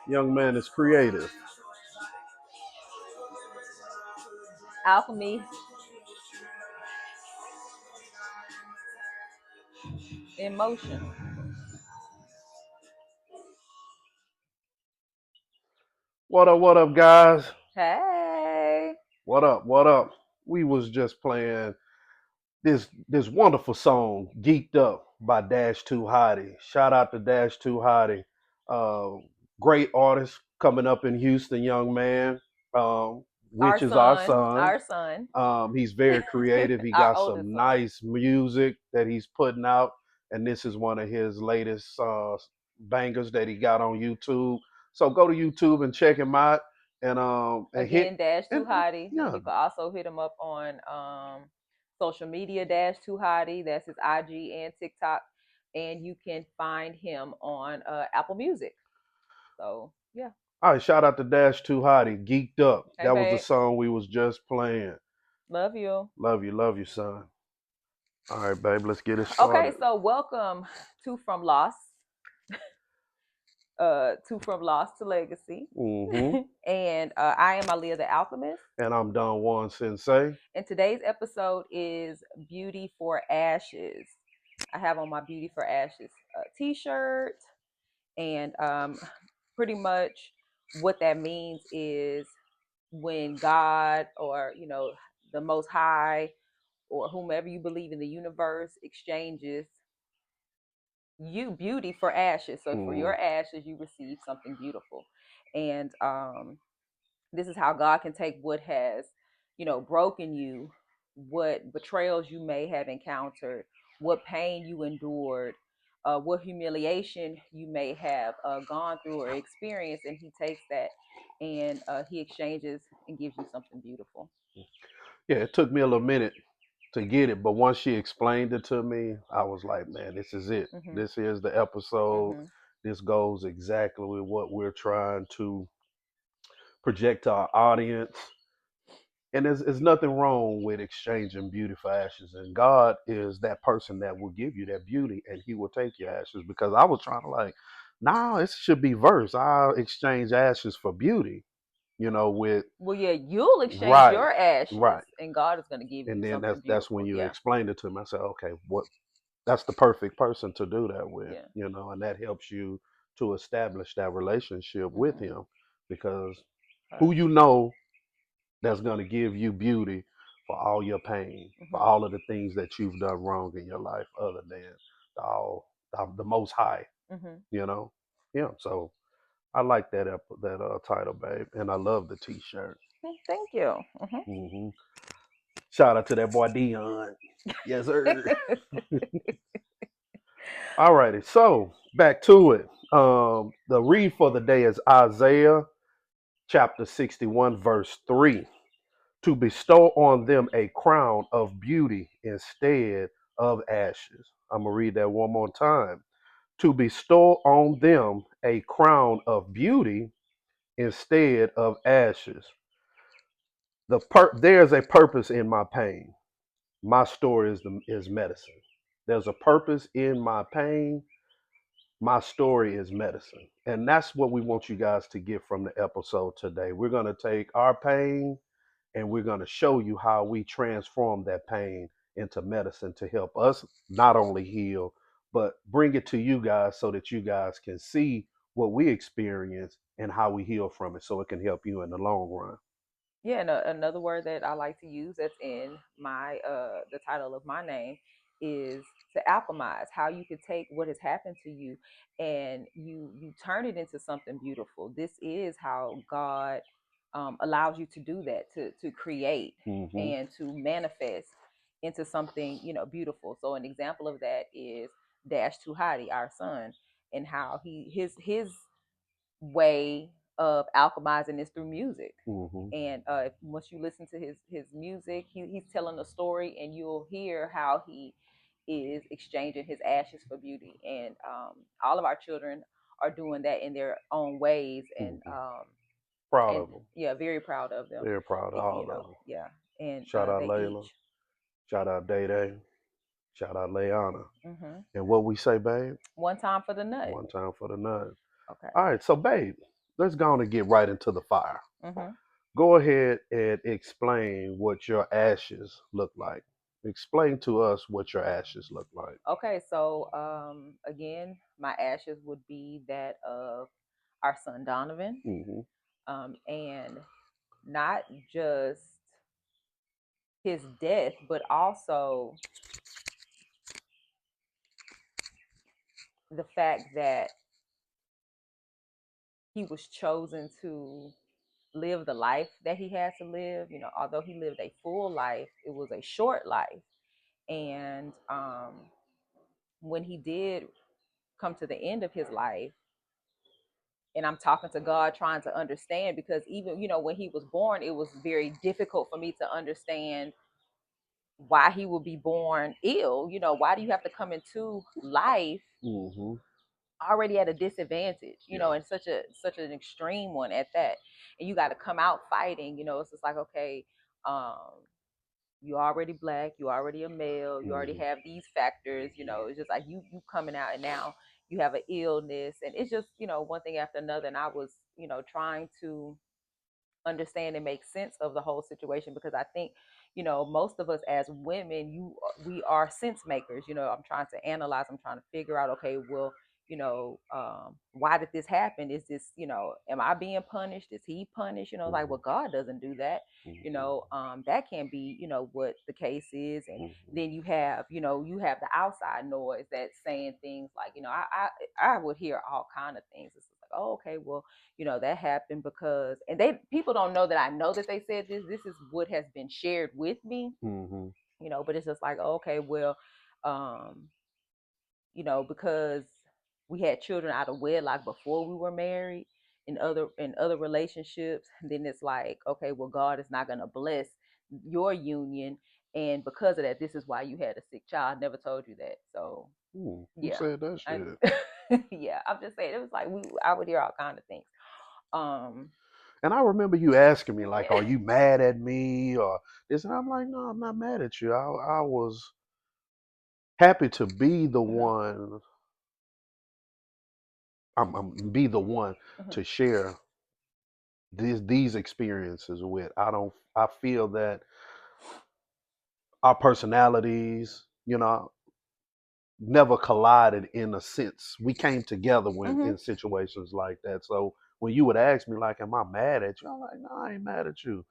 Young man is creative. Alchemy in motion. What up, guys? Hey. What up? What up? We was just playing this wonderful song, "Geeked Up" by Dash Too Hottie. Shout out to Dash Too Hottie. Uh, Great artist coming up in Houston, young man. Our Which is our son. son. Our son. He's very creative. He Our got oldest some son. nice music that he's putting out, and this is one of his latest bangers that he got on YouTube. So go to YouTube and check him out, and hit Again, Dash Too and Hottie. And yeah. you can also hit him up on social media, Dash Too Hottie. That's his IG and TikTok. And you can find him on Apple Music. So yeah. All right, shout out to Dash Too Hottie, Geeked Up. Hey That was the babe. song we was just playing. Love you. Love you, son. All right, babe, let's get it Okay, started. so welcome to From Lost. To From Lost to Legacy. Mm-hmm. And I am Aaliyah the Alchemist. And I'm DonJuan Sensei. And today's episode is Beauty for Ashes. I have on my Beauty for Ashes t-shirt, and pretty much what that means is when God, or the Most High, or whomever you believe in the universe, exchanges you beauty for ashes. So for Mm-hmm. your ashes, you receive something beautiful. And this is how God can take what has, broken you, what betrayals you may have encountered, what pain you endured, what humiliation you may have gone through or experienced, and He takes that and He exchanges and gives you something beautiful. Yeah, it took me a little minute to get it, but once she explained it to me, I was like, man, this is it. Mhm. This is the episode. Mhm. This goes exactly with what we're trying to project to our audience. And there's nothing wrong with exchanging beauty for ashes. And God is that person that will give you that beauty and he will take your ashes. Because I was trying to like, nah, it should be verse. I'll exchange ashes for beauty, with Well, yeah, you'll exchange right, your ashes, right. and God is going to give And you then something that's when beautiful. you Yeah. explained it to me. I said, okay, what that's the perfect person to do that with, Yeah. and that helps you to establish that relationship with Mhm. him because who Okay. you know that's going to give you beauty for all your pain, for Mhm. all of the things that you've done wrong in your life, other than the Most High, Mhm. you know. Yeah, so I like that title, babe, and I love the T-shirt. Thank you. Mhm. Hmm. Shout out to that boy Dion. Yes, sir. All righty, so back to it. The read for the day is Isaiah chapter 61, verse 3. To bestow on them a crown of beauty instead of ashes. I'm going to read that one more time. To bestow on them a crown of beauty instead of ashes. There's a purpose in my pain. My story is medicine. There's a purpose in my pain. My story is medicine. And that's what we want you guys to get from the episode today. We're going to take our pain and we're going to show you how we transform that pain into medicine to help us not only heal, but bring it to you guys so that you guys can see what we experience and how we heal from it so it can help you in the long run. Yeah, and another word that I like to use that's in my the title of my name is to alchemize. How you could take what has happened to you and you turn it into something beautiful. This is how God allows you to do that, to create Hmm. and to manifest into something beautiful. So an example of that is Dash Tuhati, our son, and how his way of alchemizing is through music. Hmm. And once you listen to his music, he's telling a story, and you'll hear how he is exchanging his ashes for beauty. And all of our children are doing that in their own ways, Hmm. Proud and of them. yeah, very proud of them. Very proud of all of them. Yeah, and Shout out they Layla. each. Shout out Day Day. Shout out Layana. Hmm. And what we say, babe? One time for the nut. One time for the nut. Okay. All right, so babe, let's go on and get right into the fire. Hmm. Go ahead and explain what your ashes look like. Explain to us what your ashes look like. Okay, so again, my ashes would be that of our son Donovan, Hmm. and not just his death, but also the fact that he was chosen to live the life that he had to live. You know, although he lived a full life, it was a short life. And when he did come to the end of his life, and I'm talking to God trying to understand, because even, you know, when he was born, it was very difficult for me to understand why he would be born ill. You know, why do you have to come into life Hmm. already at a disadvantage, you know, Yeah. and such an extreme one at that, and you got to come out fighting. You know, it's just like, okay, um you already black, you already a male, you already Hmm. have these factors. You know, it's just like you coming out, and now you have an illness, and it's just, you know, one thing after another. And I was, you know, trying to understand and make sense of the whole situation, because I think, you know, most of us as women, we are sense makers. You know, I'm trying to analyze, I'm trying to figure out, okay, well, you know, why did this happen? Is this, you know, am I being punished? Is he punished? You know, like, well, Hmm. God doesn't do that. You Hmm. know, that can be, you know, what the case is. And Hmm. then you have, you know, you have the outside noise that's saying things like, you know, I would hear all kind of things. It's like, oh, okay, well, you know, that happened because, and they, people don't know that I know that they said this is what has been shared with me. Hmm. You know, but it's just like, okay, well, um you know, because we had children out of wedlock before we were married, in other relationships, then it's like, okay, well, God is not going to bless your union, and because of that, this is why you had a sick child. I never told you that. So Who yeah. said that I, shit? yeah, I'm just saying, it was like, I would hear all kind of things. um And I remember you asking me, like, yeah. are you mad at me or this? And I'm like, no, I'm not mad at you. I was happy to be the Hmm. one. I'm be the one Hmm. to share these experiences with. I feel that our personalities, never collided in a sense. We came together when Hmm. in situations like that. So when you would ask me, like, am I mad at you? I'm like, no, I ain't mad at you.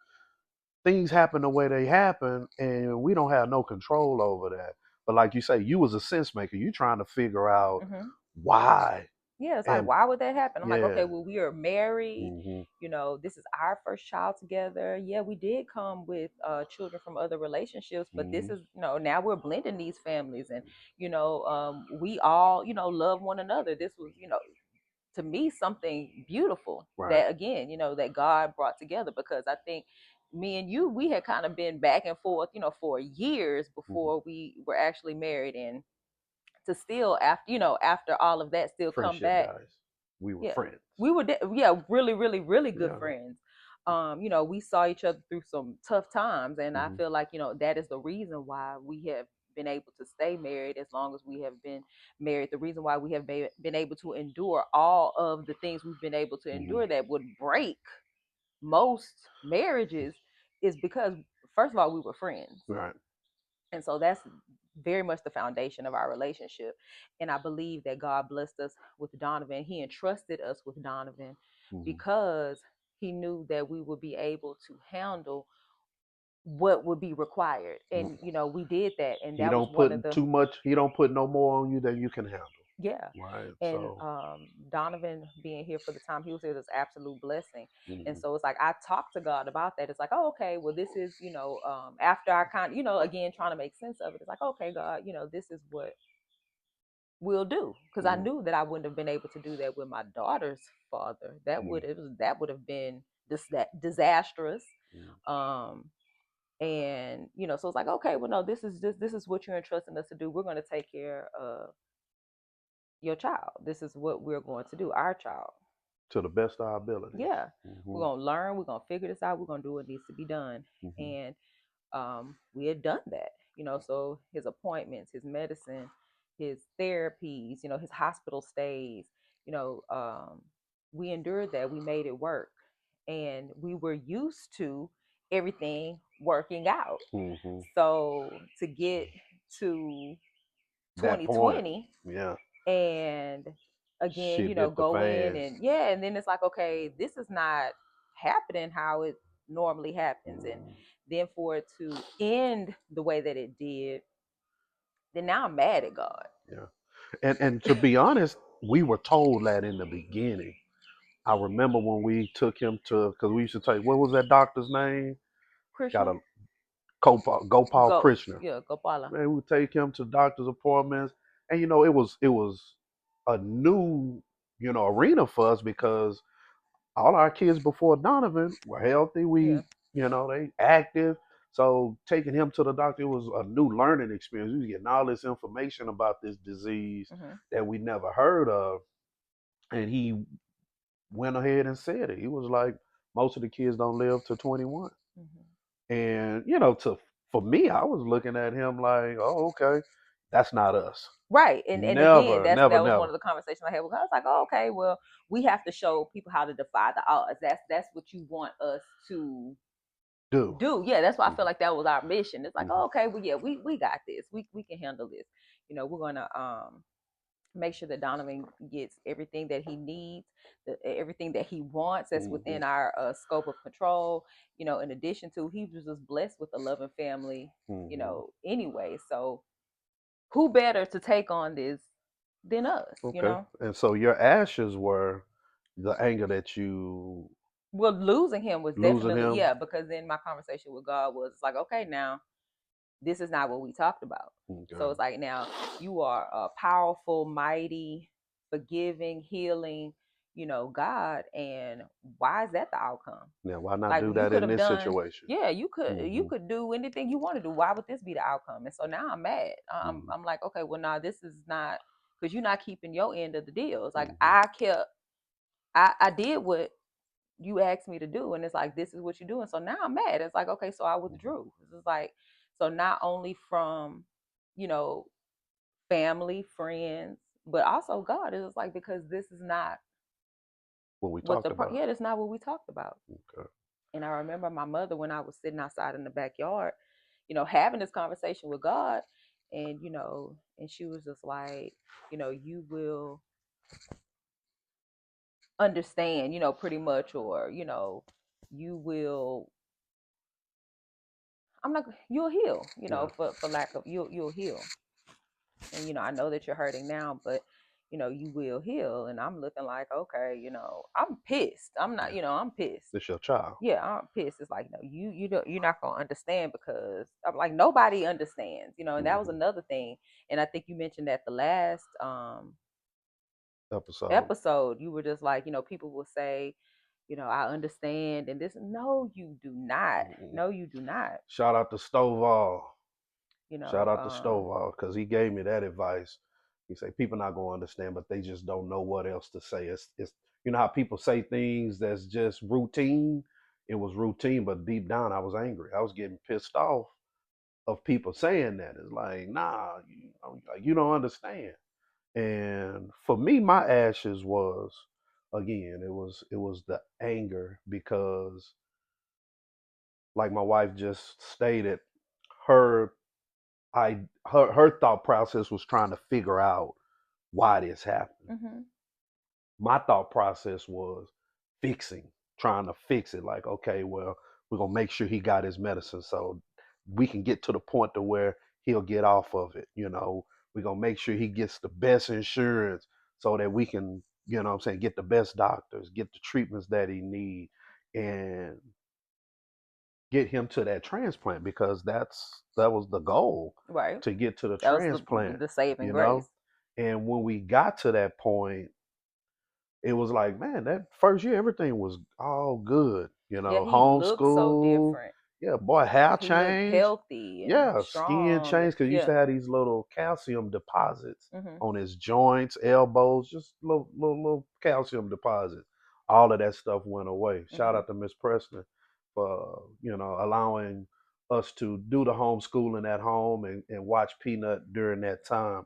Things happen the way they happen, and we don't have no control over that. But like you say, you was a sense maker. You trying to figure out Hmm. why. Yeah, it's like, And why would that happen? I'm like, okay, yeah. well, we are married. Hmm. You know, this is our first child together. Yeah, we did come with children from other relationships, but this Hmm. is, you know, now we're blending these families, and you know, we all, you know, love one another. This was, you know, to me, something beautiful Right. that, again, you know, that God brought together, because I think me and you, we had kind of been back and forth, you know, for years Hmm. before we were actually married. And to still, after, you know, after all of that, still come Friendship, back. guys. We were Yeah, friends. we were yeah, really, really, really good Yeah. friends. You know, we saw each other through some tough times, and I Hmm. feel like, you know, that is the reason why we have been able to stay married as long as we have been married. The reason why we have been able to endure all of the things we've been able to Hmm. endure that would break most marriages is because, first of all, we were friends. Right. And so that's very much the foundation of our relationship. And I believe that God blessed us with Donovan. He entrusted us with Donovan Hmm. because he knew that we would be able to handle what would be required. And, you know, we did that. And He that was don't one of put the, too much. He don't put no more on you than you can handle. yeah. Right. And So. Donovan being here for the time he was here was an absolute blessing. And Hmm. so it's like, I talked to God about that. It's like, oh, okay, well, this is, you know, after I kind of, you know, again, trying to make sense of it, it's like, okay, God, you know, this is what we'll do, because I Hmm. knew that I wouldn't have been able to do that with my daughter's father. That would have been disastrous. Hmm. um and, you know, so it's like, okay, well, no, this is what you're entrusting us to do. We're going to take care of your child. This is what we're going to do, our child. To the best of our abilities. Yeah, we're Hmm. going to learn, we're going to figure this out, we're going to do what needs to be done. Hmm. And we had done that, you know. So his appointments, his medicine, his therapies, you know, his hospital stays, you know, we endured that. We made it work. And we were used to everything working out. Hmm. So to get to That point. 2020 Yeah. and again, Shit you know, hit the go in fan. and yeah, and then it's like, okay, this is not happening how it normally happens. And then for it to end the way that it did, then now I'm mad at God. Yeah. And to be honest, we were told that in the beginning. I remember when we took him to, because we used to take, what was that doctor's name? Got Krishna? a Gopal Go, Krishna. yeah, Gopala. Man, we would take him to doctor's appointments, and it was a new arena for us because all our kids before Donovan were healthy. Yeah. They active. So taking him to the doctor was a new learning experience. We was getting all this information about this disease Hmm. that we never heard of, and he went ahead and said it. He was like, most of the kids don't live to 21. Hmm. And to for me, I was looking at him like, oh, okay, that's not us. Right. And again, Never, never, that was one never of the conversations I had with God. I was like, oh, okay, well, we have to show people how to defy the odds. That's what you want us to do. do. Yeah, that's why I Mhm, feel like that was our mission. It's like, mhm, oh, okay, well, yeah, we got this. We can handle this. We're gonna make sure that Donovan gets everything that he needs, everything that he wants that's mhm, within our scope of control. In addition to, he was just blessed with a loving family, mhm. anyway. So who better to take on this than us? Okay. And so your ashes were the anger that you Well, losing him was losing definitely, him. yeah, because then my conversation with God was like, okay, now this is not what we talked about. So Okay. it's like, now you are a powerful, mighty, forgiving, healing, God. And why is that the outcome? Now, why not Like, do you that could in have this done, situation? yeah, you Hmm. could do anything you want to do. Why would this be the outcome? And so now I'm mad. Hmm. I'm like, okay, well, now this is not, because you're not keeping your end of the deal. It's like, Hmm. I did what you asked me to do, and it's like, this is what you're doing. So now I'm mad. It's like, okay, so I withdrew. It's like, so not only from, you know family, friends, but also God. Is like, because this is not What we what talked about. yeah, that's not what we talked about. Okay. And I remember my mother, when I was sitting outside in the backyard, having this conversation with God, and and she was just like, you will understand, pretty much, or you will, I'm not, you'll heal, Yeah. for lack of, you'll heal. And I know that you're hurting now, but you will heal. And I'm looking like, okay, I'm pissed. I'm not, Yeah. I'm pissed. This your child. Yeah, I'm pissed. It's like, no, you don't, you're not gonna understand, because I'm like, nobody understands, and that was Hmm. another thing. And I think you mentioned that the last Episode. episode, you were just like, people will say, I understand, and this, no, you do not. Mm-mm. No, you do not. Shout out to Stovall. You Shout know, out to Stovall because he gave me that advice. He said people not gonna understand, but they just don't know what else to say. It's how people say things that's just routine. It was routine, but deep down I was angry. I was getting pissed off of people saying that. It's like, nah, like, you don't understand. And for me, my ashes was again, it was the anger because, like my wife just stated, her her thought process was trying to figure out why this happened. hmm My thought process was fixing, trying to fix it. Like, okay, well, we're gonna make sure he got his medicine so we can get to the point to where he'll get off of it. We're gonna make sure he gets the best insurance so that we can, what I'm saying, get the best doctors, get the treatments that he need, and get him to that transplant because that was the goal, right. to get to the That was transplant, the saving you grace. know. And when we got to that point, it was like, man, that first year everything was all good, Yeah, he looked so homeschool. different. Yeah, boy, hair He looked changed. healthy and Yeah, skin strong. changed because he used Yeah. to have these little calcium deposits hmm on his joints, elbows, just little calcium deposits. All of that stuff went away. Shout hmm out to Miss Preston for allowing us to do the homeschooling at home and watch Peanut during that time.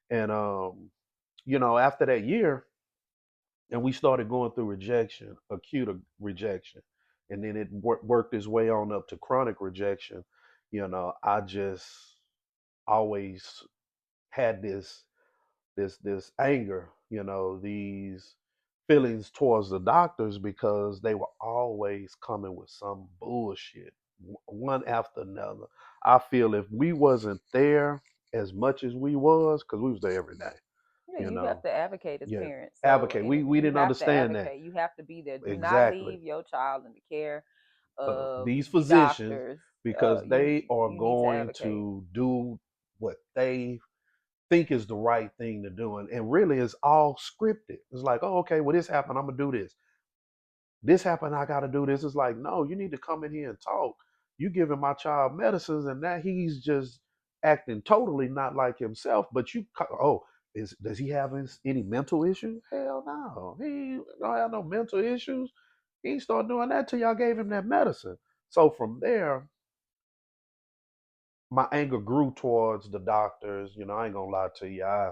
And after that year, And we started going through rejection, acute rejection, and then it worked its way on up to chronic rejection. I just always had this anger, these feelings towards the doctors because they were always coming with some bullshit, one after another. I feel if we wasn't there as much as we was, because we was there every day, Yeah, you you have know, to advocate as yeah, parents. So advocate. We you didn't have to understand that advocate. You have to be there. Do not exactly. leave your child in the care of These the physicians doctors. because You they are you need to going advocate. to do what they think is the right thing to do, and really it's all scripted. It's like, oh, okay, well, this happened, I'm gonna do this. This happened, I gotta do this. It's like, no, you need to come in here and talk. You giving my child medicines, and that he's just acting totally not like himself. But oh, does he have any mental issues? Hell no, he don't have no mental issues. He ain't start doing that till y'all gave him that medicine. So from there, my anger grew towards the doctors. I ain't gonna lie to you. I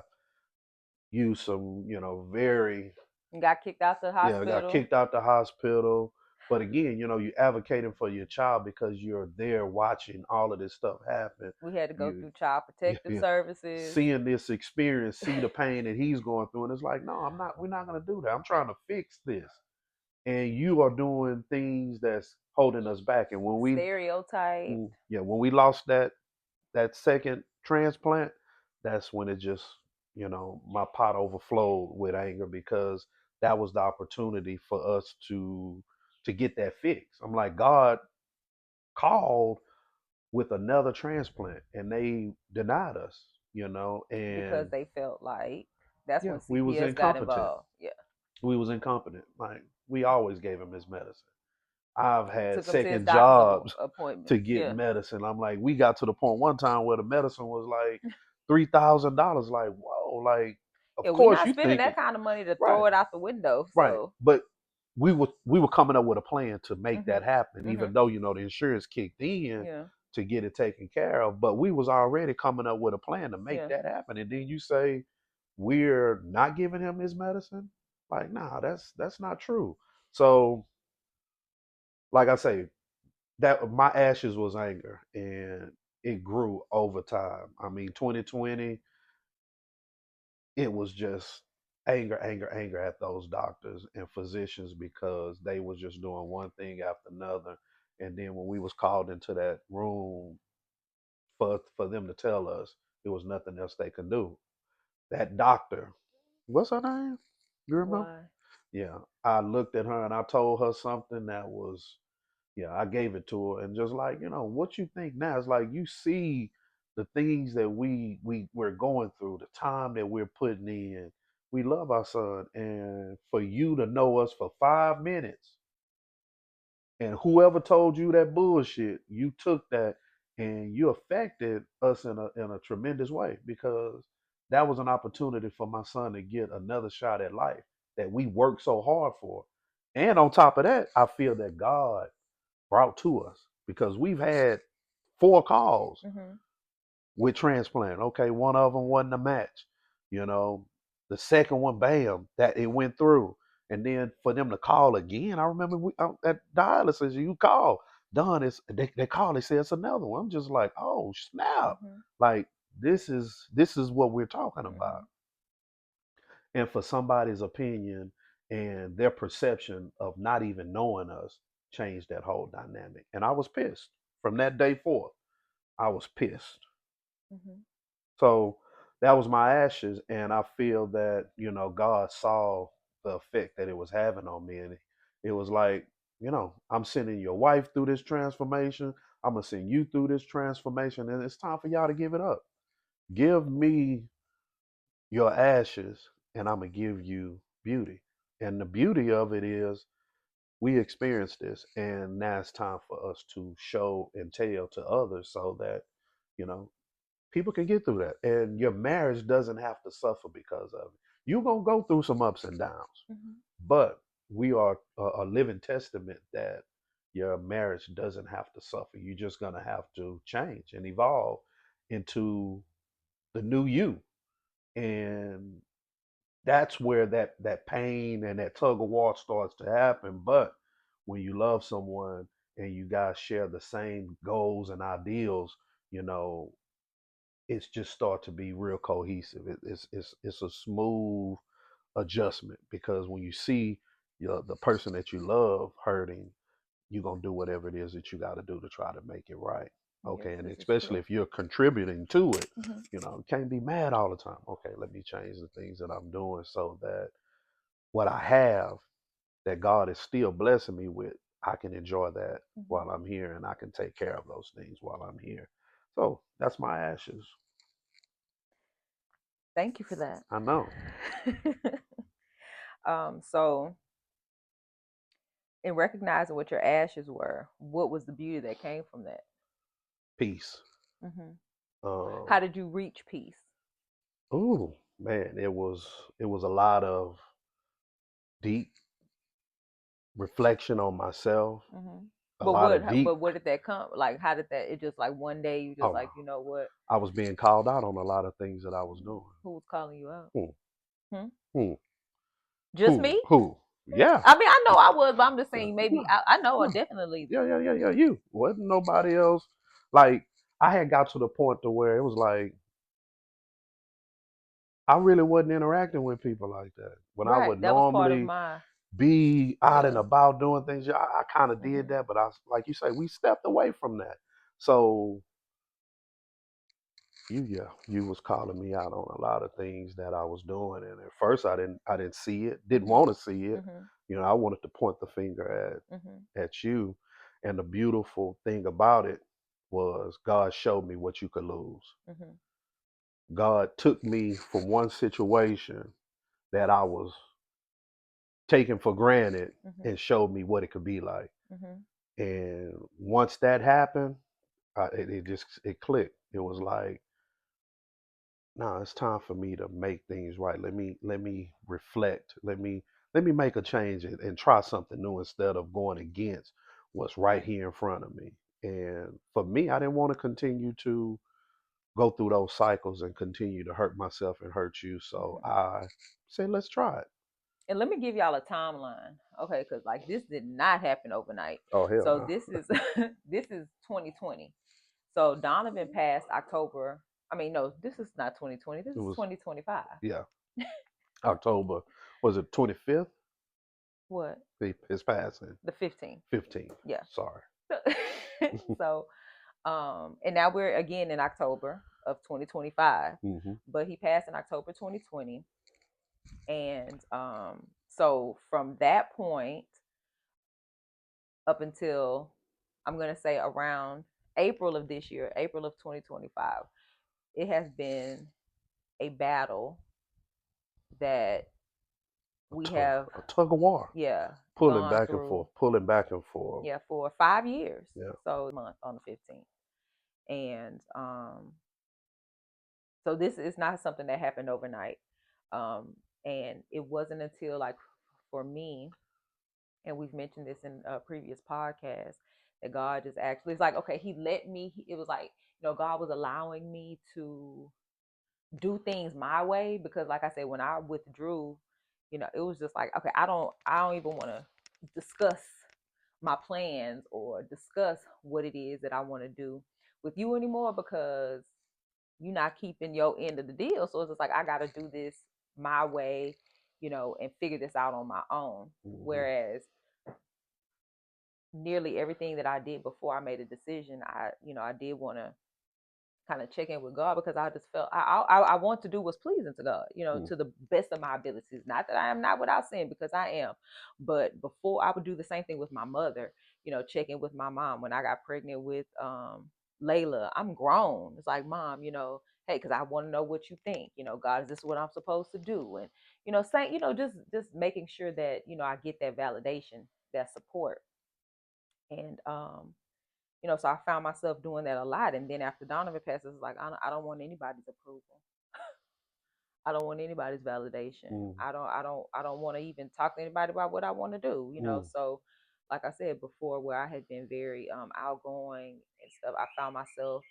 used some, very, You got kicked out the yeah, I got hospital. kicked out the hospital. But again, you're advocating for your child because you're there watching all of this stuff happen. We had to go You, through child protective yeah, services. seeing this experience, see the pain that he's going through, and it's like, no, I'm not. We're not gonna do that. I'm trying to fix this, and you are doing things that's holding us back. And Stereotyped. yeah, when we lost that second transplant, that's when it just, my pot overflowed with anger because that was the opportunity for us to get that fix. I'm like, God called with another transplant and they denied us, Because and they felt like that's yeah, when we was CPS got incompetent. involved. Yeah. We was incompetent. Like we always gave him his medicine. I've had Took him to his second doctor's jobs to appointments. get Yeah. medicine. I'm like, we got to the point one time where the medicine was like $3,000. Like, whoa, like, of Yeah, we're course not you spending think that it, kind of money to right, throw it out the window. right. So, But we were coming up with a plan to make that mhm, happen, even mhm, though the insurance kicked in yeah, to get it taken care of. But we was already coming up with a plan to make yeah. that happen. And then you say we're not giving him his medicine? Like, nah, that's not true. So, like I say, that my ashes was anger and it grew over time. I mean, 2020, it was just anger, anger, anger at those doctors and physicians because they was just doing one thing after another. And then when we was called into that room for them to tell us there was nothing else they could do, that doctor, what's her name? You remember? Why? Yeah, I looked at her and I told her something that was, yeah, I gave it to her, and just like, what you think now, it's like you see the things that we're going through, the time that we're putting in. We love our son, and for you to know us for 5 minutes, and whoever told you that bullshit, you took that and you affected us in a tremendous way because that was an opportunity for my son to get another shot at life that we worked so hard for. And on top of that, I feel that God brought to us because we've had 4 calls Mhm. with transplant. Okay, one of them wasn't a match. You know, the second one, bam, that it went through. And then for them to call again, I remember at dialysis, you call, Don, they call, they say it's another one. I'm just like, oh snap. Mhm. Like this is what we're talking about. Mhm. And for somebody's opinion and their perception of not even knowing us changed that whole dynamic. And I was pissed from that day forth. I was pissed. Mhm. So that was my ashes. And I feel that, God saw the effect that it was having on me. And it was like, I'm sending your wife through this transformation. I'm going to send you through this transformation. And it's time for y'all to give it up. Give me your ashes, and I'm going to give you beauty. And the beauty of it is we experienced this, and now it's time for us to show and tell to others so that, you know, people can get through that. And your marriage doesn't have to suffer because of it. You're going to go through some ups and downs, Mhm. but we are a living testament that your marriage doesn't have to suffer. You're just going to have to change and evolve into the new you. And that's where that pain and that tug of war starts to happen. But when you love someone and you guys share the same goals and ideals, you know, it's just start to be real cohesive. It's a smooth adjustment because when you see the person that you love hurting, you're gonna do whatever it is that you got to do to try to make it right. Yes, Okay, and this is especially true. if you're contributing to it, Hmm. you know, you can't be mad all the time. Okay, let me change the things that I'm doing so that what I have that God is still blessing me with, I can enjoy that Hmm. while I'm here, and I can take care of those things while I'm here. So that's my ashes. Thank you for that. I know. So in recognizing what your ashes were, what was the beauty that came from that? Peace. Hmm. Um, How did you reach peace? ooh, man, it was a lot of deep reflection on myself, Hmm. a lot of deep. But where did that come? Like, how did that? It just like one day you just Oh no, like, you know what? I was being called out on a lot of things that I was doing. Who was calling you out? Who, Hmm? who, Just me? who? Yeah, I mean, I know I was, but I'm just saying yeah, maybe I know yeah, definitely. yeah. You wasn't nobody else. Like I had got to the point to where it was like I really wasn't interacting with people like that. When I would Right. That was part of normally my be out and healing. about doing things, yeah, I kind of did Hmm. that, but like you say, we stepped away from that. So you was calling me out on a lot of things that I was doing, and at first I didn't see it, didn't Hmm. want to see it. Hmm. You know, I wanted to point the finger Hmm. at you, and the beautiful thing about it was God showed me what you could lose. Hmm. God took me from one situation that I was taking for granted Hmm. and showed me what it could be like. Hmm. And once that happened, it just it clicked. It was like, no, it's time for me to make things right. Let me reflect. Let me make a change and try something new instead of going against what's right here in front of me. And for me, I didn't want to continue to go through those cycles and continue to hurt myself and hurt you. So Hmm. I said, let's try it. And let me give y'all a timeline, okay? Because like this did not happen overnight. Oh hell So no. this is this is 2020. So Donovan passed October. I mean, no, this is not 2020. This It is was 2025. yeah, October. Was it 25th? What? His passing. The 15th. 15th. Yeah. Sorry. So, and now we're again in October of 2025, Hmm. but he passed in October 2020. And so from that point up until I'm going to say around April of this year, April of 2025, it has been a battle that we have, A tug of war. yeah, Pulling gone back and through, forth, pulling back and forth. yeah, for 5 years. Yeah. So month on the 15th. And so this is not something that happened overnight. Um, and it wasn't until like for me, and we've mentioned this in a previous podcast, that God just actually, it's like, okay, he let me, it was like, God was allowing me to do things my way, because like I said, when I withdrew, it was just like, okay, I don't even want to discuss my plans or discuss what it is that I want to do with you anymore, because you're not keeping your end of the deal. So it's just like I got to do this my way, and figure this out on my own. Hmm. Whereas nearly everything that I did before I made a decision, I did want to kind of check in with God, because I just felt I want to do what's pleasing to God, Hmm. to the best of my abilities. Not that I am not without sin, because I am, but before I would do the same thing with my mother, check in with my mom when I got pregnant with Layla. I'm grown. It's like, mom, hey, because I want to know what you think. God, is this what I'm supposed to do? And saying, just making sure that I get that validation, that support, and so I found myself doing that a lot. And then after Donovan passes, it's like I don't want anybody's approval. I don't want anybody's validation. Hmm. I don't want to even talk to anybody about what I want to do. Hmm. So like I said before, where I had been very outgoing and stuff, I found myself,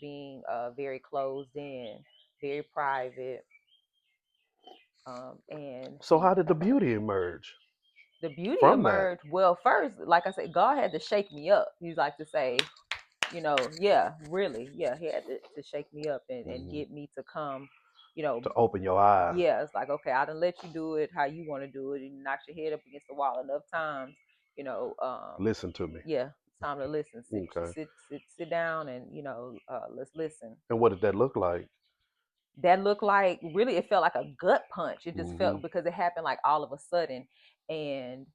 being very closed in, very private. And So how did the beauty emerge the beauty from that? emerged. Well, first, like I said, God had to shake me up. He's like to say, yeah, really, yeah, he had to shake me up and Hmm. get me to come, you know, To open your eyes. yeah, it's like, okay, I done let you do it how you want to do it, and you knock your head up against the wall enough times, you know, Listen to me. yeah, it's time to listen. Okay. Sit down, and let's listen. And what did that look like? That looked like, really, it felt like a gut punch. It just Hmm. felt, because it happened like all of a sudden, and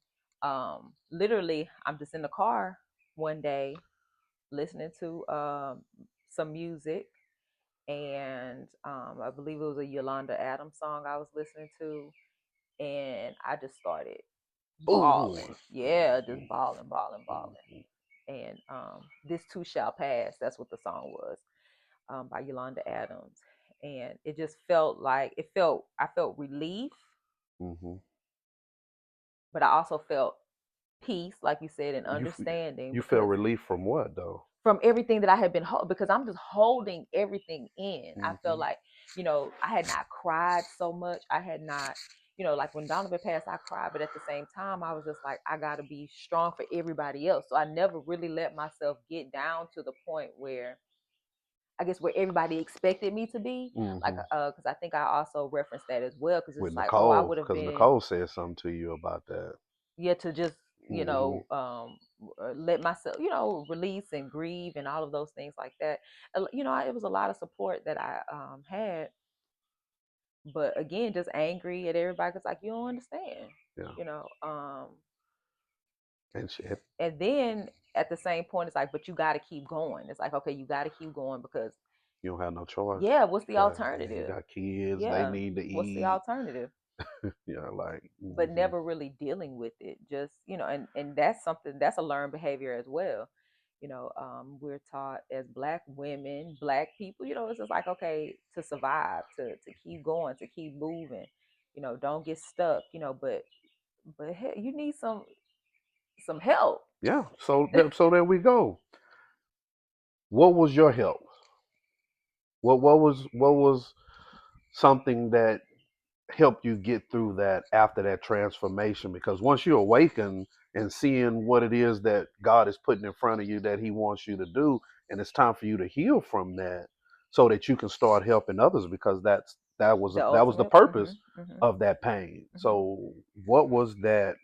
literally, I'm just in the car one day listening to some music, and I believe it was a Yolanda Adams song I was listening to, and I just started Boom. bawling. Yeah, just bawling, bawling, bawling. And This Too Shall Pass. That's what the song was, by Yolanda Adams. And it just felt like, I felt relief, Hmm. but I also felt peace, like you said, and You understanding, you feel because relief from what though? from everything that I had been because I'm just holding everything in. I felt Hmm. like, I had not cried so much. I had not, like when Donovan passed, I cried, but at the same time, I was just like, I got to be strong for everybody else. So I never really let myself get down to the point where, I guess, where everybody expected me to be. Like, Hmm. because I think I also referenced that as well, because With it's like, oh, I Nicole, would have because been, Nicole said something to you about that. yeah, to just, Hmm. let myself, release and grieve and all of those things like that. It was a lot of support that I had, but again, just angry at everybody, because, like, you don't understand, Yeah. you know. And shit. And then at the same point, it's like, but you got to keep going. It's like, okay, you got to keep going, because, You don't have no choice. yeah, what's the You alternative? got kids, they Yeah, need to what's the eat. alternative? Yeah, like, But never really dealing with it, just, and that's something, that's a learned behavior as well. We're taught as Black women, Black people, it's just like, okay, to survive, to keep going, to keep moving, don't get stuck, but hey, you need some help. yeah. So there we go. What was your help? What was something that helped you get through that after that transformation? Because once you awaken and seeing what it is that God is putting in front of you that He wants you to do, and it's time for you to heal from that, so that you can start helping others. Because The that was the ultimate. purpose of that pain. Hmm. So what was that?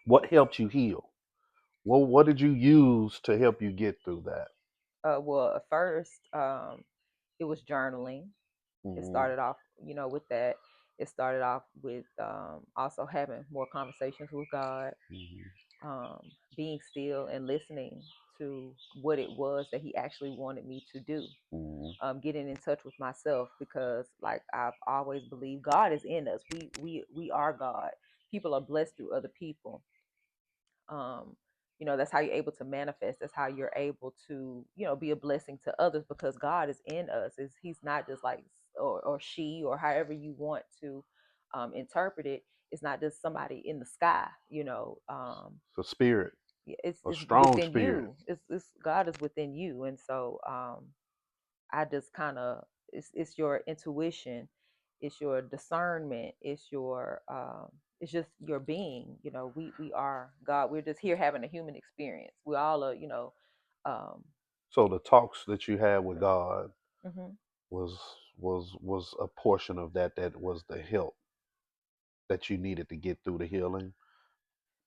What helped you heal? What did you use to help you get through that? Well, at first, it was journaling. It Hmm. started off, with that. It started off with, also having more conversations with God, Hmm. um, being still and listening to what it was that He actually wanted me to do. Hmm. Getting in touch with myself, because, like, I've always believed, God is in us. We are God. People are blessed through other people. um that's how you're able to manifest. That's how you're able to, be a blessing to others, because God is in us. Is He's not just like, or she, or however you want to interpret it. It's not just somebody in the sky. It's a spirit, a It's strong within spirit. you. It's God is within you. And so, I just kind of, it's your intuition, it's your discernment, it's just your being. We are God. We're just here having a human experience. We all are, um So the talks that you had with God mhm. was was a portion of that, that was the help that you needed to get through the healing.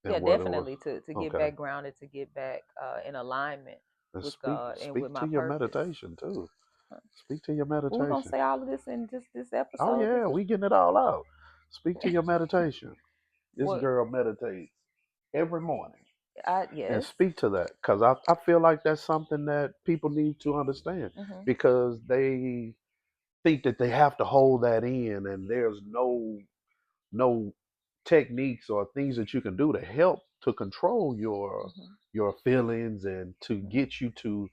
Yeah, And what it was. definitely, to get Okay. back grounded, to get back in alignment And with God and with speak my to your purpose. meditation too. Huh. Speak to your Well, we're gonna meditation. say all of this in just this Oh episode. This yeah, is we getting it all out. Speak to your meditation. This what girl meditates every morning. I And yes. speak to that, because I feel like that's something that people need to understand, Hmm. because they think that they have to hold that in, and there's no techniques or things that you can do to help to control Hmm. your feelings and to Hmm. get you to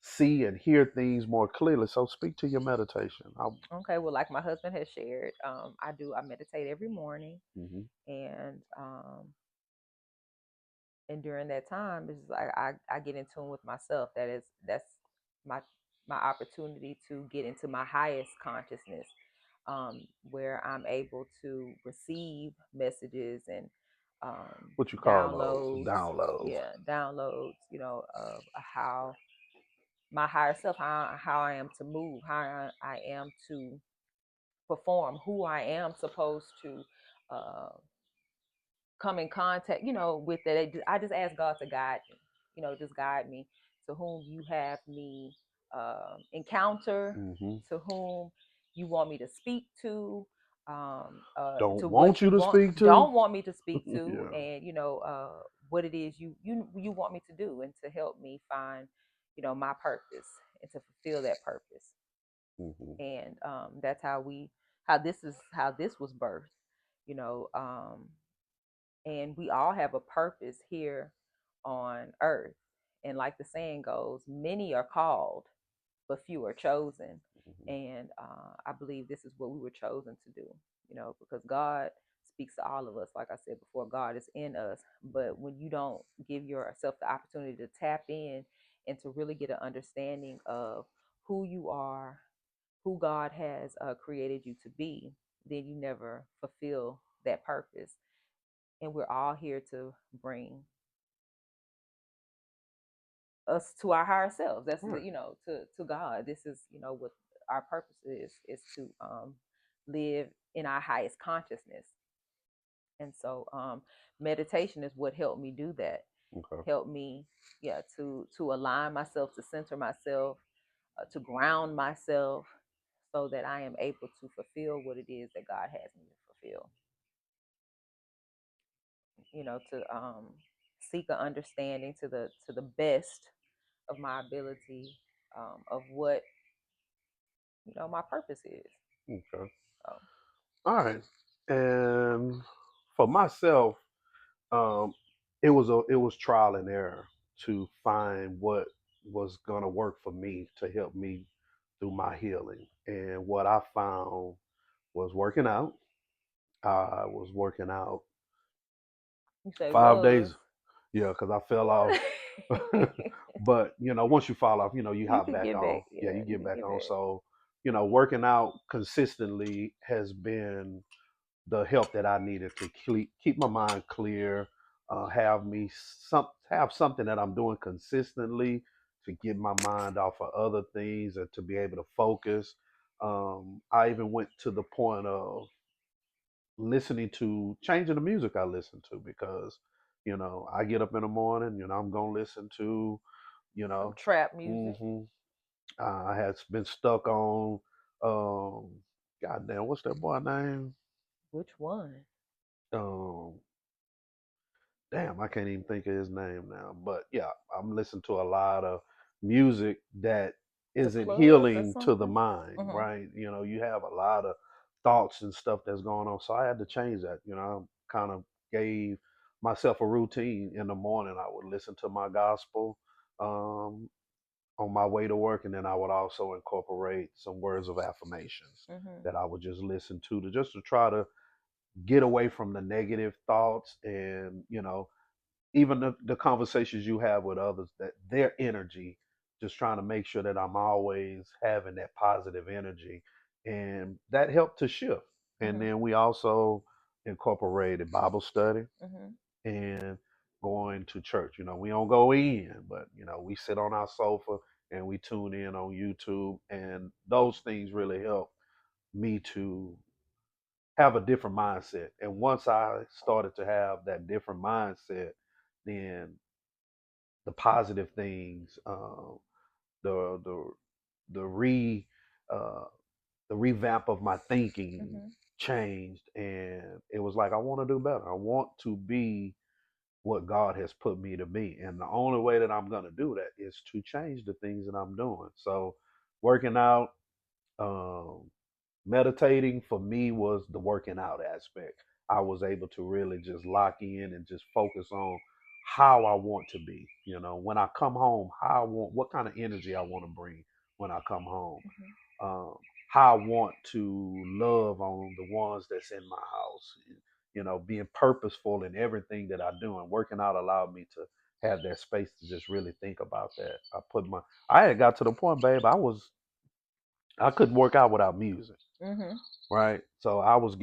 see and hear things more clearly. So speak to your meditation. Okay, well, like my husband has shared, I meditate every morning, Hmm. and during that time, it's just like, I get in tune with myself. That's my my opportunity to get into my highest consciousness. where I'm able to receive messages and What you call those? downloads. Downloads. Yeah, downloads. Of how my higher self, how I am to move, how I am to perform, who I am supposed to uh, come in contact, with that. I just ask God to guide me, just guide me to whom you have me encounter, Hmm. to whom you want me to speak Don't to want what you you to want, speak to. don't want me to speak to, Yeah. and what it is you want me to do, and to help me find, my purpose, and to fulfill that purpose. Hmm. And that's how this was birthed, you know. And we all have a purpose here on earth. And like the saying goes, many are called, but few are chosen. And I believe this is what we were chosen to do, because God speaks to all of us. Like I said before, God is in us. But when you don't give yourself the opportunity to tap in and to really get an understanding of who you are, who God has created you to be, then you never fulfill that purpose. And we're all here to bring us to our higher selves. That's Right. to God. This is what our purpose is to live in our highest consciousness. And so meditation is what helped me do that. Okay. Helped me, yeah, to align myself, to center myself, to ground myself, so that I am able to fulfill what it is that God has me to fulfill. To seek an understanding to the best of my ability, of what my purpose is. Okay. So, All right. And for myself, um, it was trial and error to find what was gonna work for me to help me through my healing. And what I found was working out. I was working out you say 5 days. was. Yeah, because I fell off. But once you fall off, you You hop could back get on. back. Yeah, Yeah, you you get could back get on. back. So, working out consistently has been the help that I needed to keep my mind clear, have something that I'm doing consistently to get my mind off of other things and to be able to focus. I even went to the point of listening to changing the music I listen to because I get up in the morning, I'm gonna listen to you Some know trap music. hmm I had been stuck on um goddamn, what's that boy name? Which one? um Damn, I can't even think of his name now. But yeah, I'm listening to a lot of music that The isn't plug or healing to the something? mind, Mm-hmm. right? You have a lot of thoughts and stuff that's going on. So I had to change that. I kind of gave myself a routine in the morning. I would listen to my gospel um, on my way to work, and then I would also incorporate some words of affirmations Mm-hmm. that I would just listen to just to try to get away from the negative thoughts and even the conversations you have with others, that their energy, just trying to make sure that I'm always having that positive energy, and that helped to shift. And Mm-hmm. then we also incorporated Bible study Mm-hmm. and going to church. We don't go in, but we sit on our sofa and we tune in on YouTube, and those things really help me to have a different mindset. And once I started to have that different mindset, then the positive things, the the the re uh, the revamp of my thinking Mm-hmm. changed, and it was like I want to do better. I want to be what God has put me to be, and the only way that I'm going to do that is to change the things that I'm doing. So, working out, um, meditating for me was the working out aspect. I was able to really just lock in and just focus on how I want to be. When I come home, what kind of energy I want to bring when I come home. Mm-hmm. Um, how I want to love on the ones that's in my house. Being purposeful in everything that I do, and working out allowed me to have that space to just really think about that. I had got to the point, babe, I couldn't work out without music. Mhm. right? So I was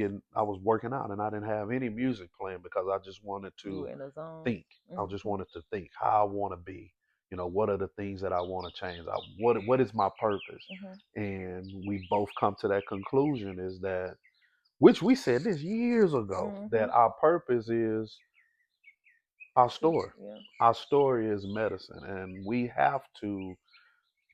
working out and I didn't have any music playing because I just wanted You to were in a zone. think. I just Mhm. wanted to think how I want to be. What are the things that I want to change? What is my purpose? Mhm. And we both come to that conclusion is that, which we said this years ago, that Mhm. our purpose is our story. Yeah. Our story is medicine, and we have to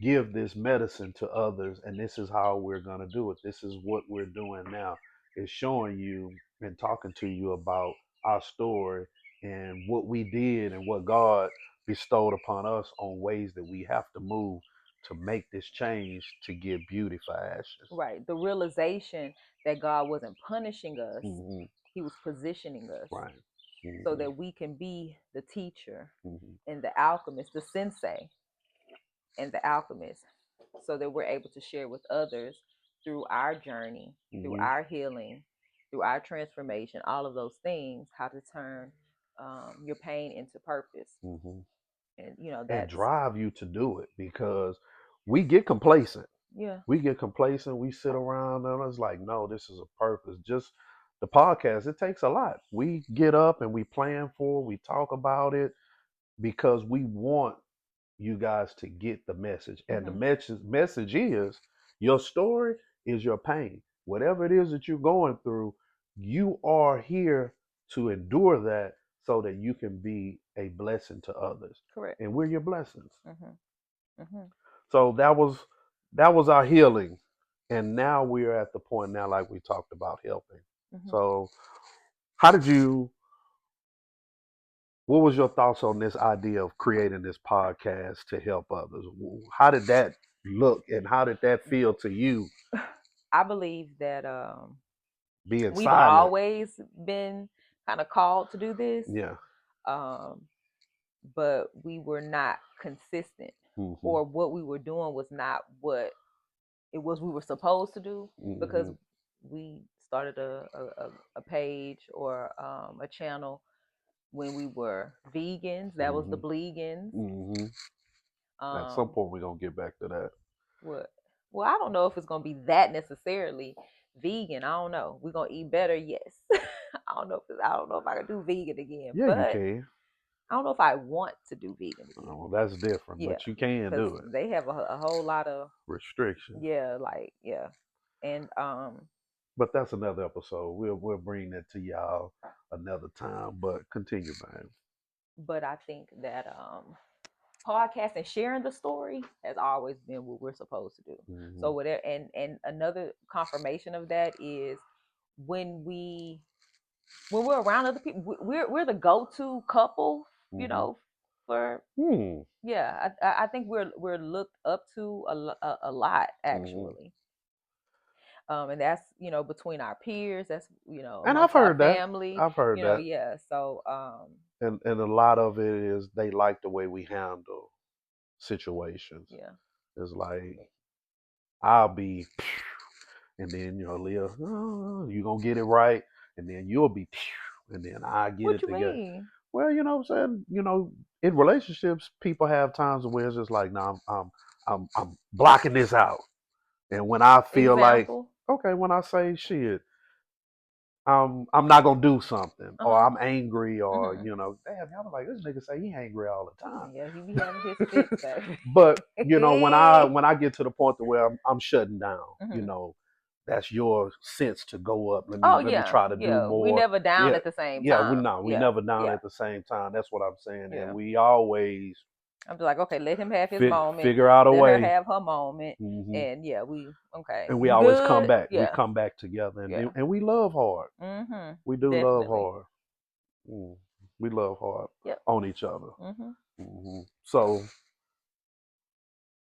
give this medicine to others, and this is how we're going to do it. This is what we're doing now, is showing you and talking to you about our story and what we did and what God bestowed upon us on ways that we have to move to make this change to get beauty for ashes. Right. The realization that God wasn't punishing us; Hmm. He was positioning us Right. so Hmm. that we can be the teacher Hmm. and the alchemist, the sensei and the alchemist, so that we're able to share with others through our journey, through Hmm. our healing, through our transformation, all of those things, how to turn your pain into purpose. Hmm. And, And that's, drive you to do it, because we get complacent. yeah. We get complacent. We sit around and it's like, no, this is a purpose. Just the podcast, it takes a lot. We get up and we plan for it. We talk about it because we want you guys to get the message. And the Hmm. message is your story is your pain. Whatever it is that you're going through, you are here to endure that so that you can be a blessing to others. Correct. And we're your blessings. Hmm. Hmm. So that was our healing, and now we are at the point now, like we talked about, helping. Hmm. So, how did you? What was your thoughts on this idea of creating this podcast to help others? How did that look, and how did that feel to you? I believe that Being we've silent, always been kind of called to do this, yeah. um, but we were not consistent, Hmm. or what we were doing was not what it was we were supposed to do, because Hmm. we started a page or a channel when we were vegans. That was the Hmm. Bleegans. Hmm. At some Um, point, we're gonna get back to that. what? Well, I don't know if it's gonna be that necessarily vegan. I don't know. We're gonna eat better, yes. I don't know if I can do vegan again, Yeah, you but can. I don't know if I want to do vegan again. Well, that's different, Yeah, but you can because do it. they have a whole lot of, Restriction. yeah, like, yeah, and But that's another episode. We'll bring that to y'all another time. But continue, man. but I think that podcast and sharing the story has always been what we're supposed to do. Hmm. So whatever, and another confirmation of that is when we when we're around other people, we're the go-to couple, you Hmm. know, for, Hmm. yeah. I think we're looked up to a lot, Hmm. actually. And that's, between our peers, that's, And I've amongst our heard that. family, I've heard that. yeah. So And a lot of it is they like the way we handle situations. yeah. It's like I'll be, and then Leah, oh, you gonna get it right, and then you'll be, and then I get What it you together. mean? Well, you know what I'm saying. In relationships, people have times where it's just like, no, I'm blocking this out. And when I feel like, Example. okay, when I say shit, I'm not gonna do something, or Uh-huh. I'm angry, or Hmm. damn, I'm like, this nigga say he angry all the time. Yeah, he be having his fits, baby. But when I get to the point to where I'm shutting down, Hmm. that's your sense to go up. Let me Oh, let me yeah, try to do yeah. We more. never down Yeah, at the same yeah, time. we Yeah, never down yeah, at the same time. That's what I'm saying, and yeah. we always I'm just like, okay, let him have his moment. figure out a Let her way. have her moment. Hmm. And yeah, we okay. And we You always come good? back. We Yeah, come back together, and yeah. and we love hard. Mm-hmm. We do love Definitely. hard. Mm. We love hard Yep. on each other. Mm-hmm. So,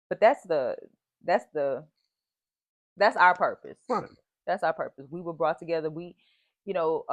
But that's that's our purpose. right. That's our purpose. We were brought together. You know,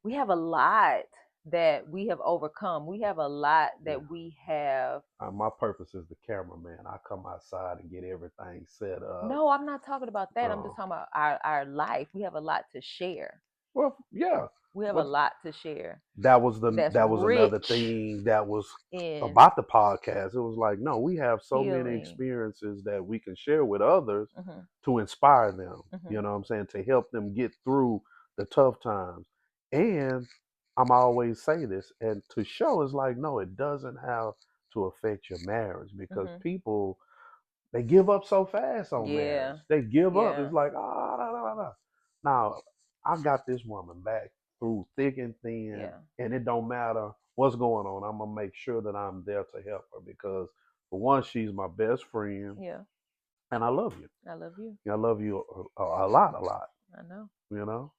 we have a lot that we have overcome. We have a lot Yeah. that we have. My purpose is the cameraman. I come outside and get everything set up. No, I'm not talking about that. I'm just Oh, talking about our life. We have a lot to share. Well, yeah. We have a What lot to share that's that was another rich thing that was in about the podcast. It was like, no, we have so many healing. experiences that we can share with others Hmm. to inspire them. Hmm. You know what I'm saying? To help them get through the tough times. And I'm always say this, and to show is like, no, it doesn't have to affect your marriage because Hmm. people they give up so fast on marriage. Yeah. They give up. It's Yeah. like, ah, nah, nah, nah. Now, I got this woman back through thick and thin, Yeah. and it don't matter what's going on. I'm gonna make sure that I'm there to help her because, for one, she's my best friend, Yeah. and I love you. I love you. I love you a lot, a lot. I know. You know.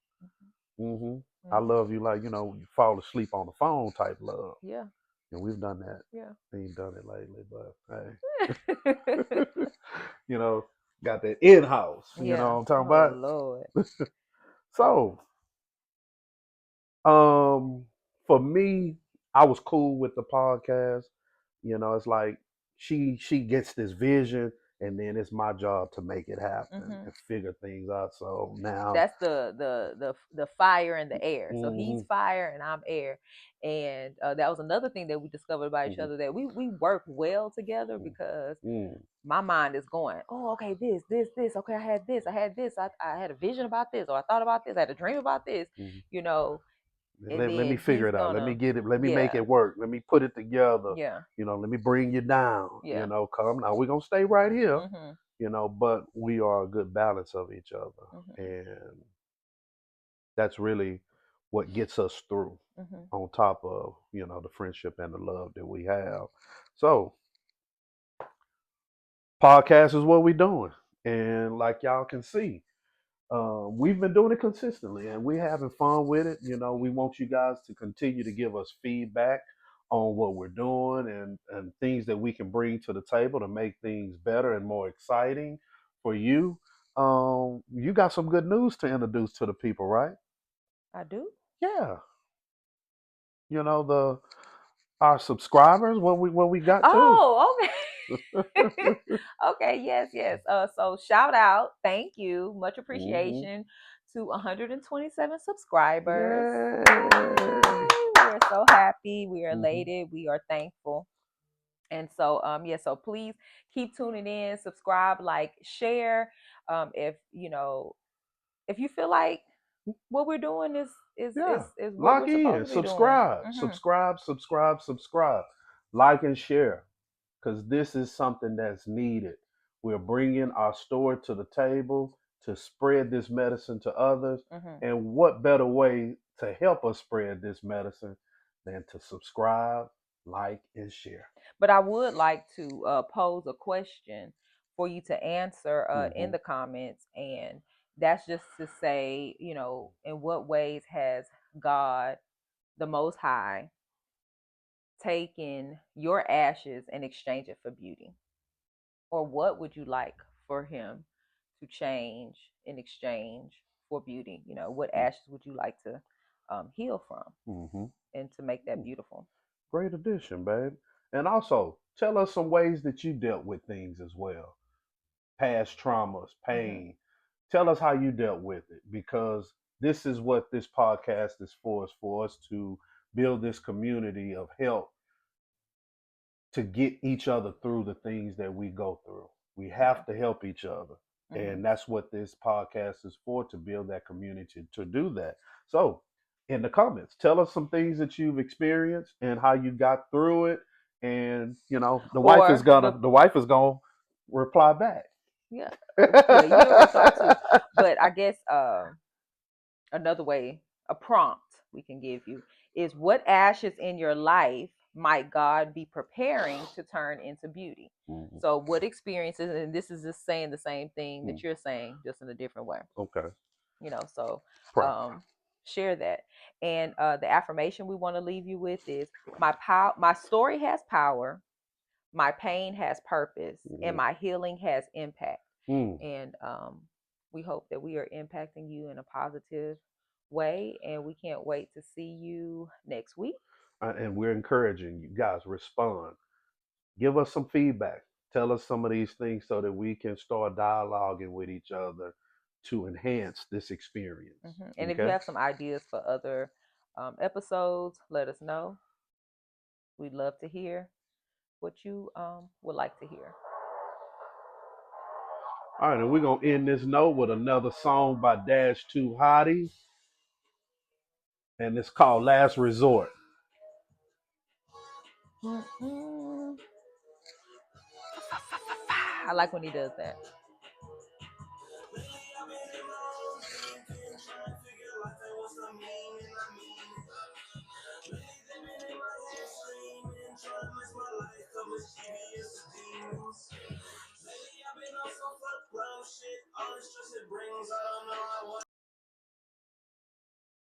hmm I Hmm. love you like you fall asleep on the phone type love, Yeah. and we've done that. Yeah. We ain't done it lately, but hey. you know, got that in house. You know Yeah. what I'm talking Oh about? Lord. So, um, for me, I was cool with the podcast. It's like she gets this vision, and then it's my job to make it happen Hmm. and figure things out. So now, That's the fire in the air. So he's hmm fire and I'm air, and that was another thing that we discovered about each hmm other, that we work well together because hmm my mind is going, oh, okay, this, okay, I had this, I had a vision about this, or I thought about this, I had a dream about this, hmm you know, and let me then figure he's it out. Let me gonna, get it. Let me make yeah, it work. Let me put it together. yeah, Let me bring you down. yeah, Come now. We're gonna stay right here. mhm, But we are a good balance of each other, mhm, and that's really what gets us through. mhm. On top of the friendship and the love that we have. So podcast is what we're doing, and like y'all can see, we've been doing it consistently and we're having fun with it. We want you guys to continue to give us feedback on what we're doing and things that we can bring to the table to make things better and more exciting for you. You got some good news to introduce to the people, right? I do. Yeah. The our subscribers, what we got too. Oh, okay. Okay, yes, yes. So shout out, thank you, much hmm appreciation to 127 subscribers. Yay. Yay! We are so happy. We are hmm elated. We are thankful. And so, yeah. So please keep tuning in, subscribe, like, share. If if you feel like what we're doing Yeah. is what Lock we're supposed in. to be doing. Subscribe. Hmm. Subscribe. Subscribe. Subscribe. Like and share. Because this is something that's needed. We're bringing our story to the table to spread this medicine to others. Hmm. And what better way to help us spread this medicine than to subscribe, like, and share? But I would like to pose a question for you to answer in hmm the comments, and that's just to say, in what ways has God, the Most High, taken your ashes and exchanged it for beauty? Or what would you like for Him to change in exchange for beauty? What ashes would you like to heal from hmm and to make that beautiful? Great addition, babe. And also, tell us some ways that you dealt with things as well. Past traumas, Hmm. pain. Tell us how you dealt with it because this is what this podcast is for us to build this community of help to get each other through the things that we go through. We Yeah. have to help each other. Hmm. And that's what this podcast is for, to build that community to do that. So, in the comments, tell us some things that you've experienced and how you got through it. And the wife is Or gonna the the wife is gonna reply back. Yeah, yeah, you'll reply too. But I guess another way, a prompt we can give you is, what ashes in your life might God be preparing to turn into beauty? Mhm. So what experiences, and this is just saying the same thing Mm, that you're saying, just in a different way. okay. So Pray. um share that. And the affirmation we want to leave you with is, my story has power, my pain has purpose, and Mhm. my healing has impact. Mm. And we hope that we are impacting you in a positive way. And we can't wait to see you next week. And we're encouraging you guys respond. Give us some feedback. Tell us some of these things so that we can start dialoguing with each other to enhance this experience. And if you Okay. have some ideas for other episodes, let us know. We'd love to hear what you would like to hear. All right, and we're gonna end this note with another song by Dash Two Hottie, and it's called Last Resort. Mm-mm. I like when he does that.